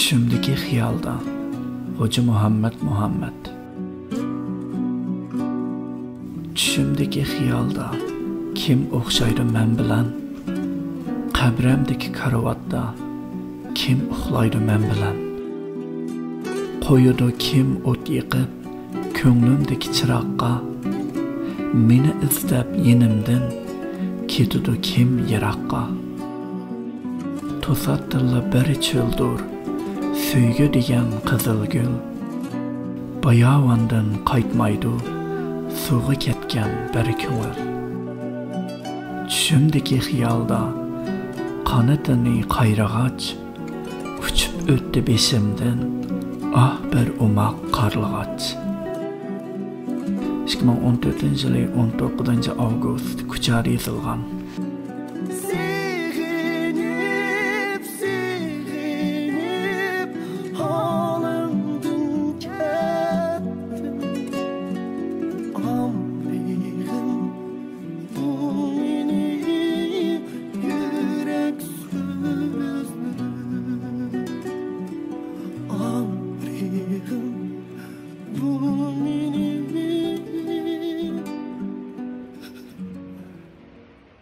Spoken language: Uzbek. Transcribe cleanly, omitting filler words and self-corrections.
Tushimdagi xiyolda Xo'ja Muhammad Tushimdagi xiyolda kim o'xshaydi men bilan? Qabrimdagi karavotda kim uxlaydi men bilan? Qo'yidi kim o't yiqib ko'nglimdagi chiroqqa? Meni izlab yenimdan ketidi kim yiroqqa? To'satdilla bir cho'ldir suygi degan qizil gul. Bayavondan qaytmaydi suvga ketgan bir ko'ngil. Tushimdagi xiyolda qanotini qayrag'ach uchib o'tdi beshimdan bir umoq qarlig'ach. 2014 yılı 19 avgust Kuchar yazılgan.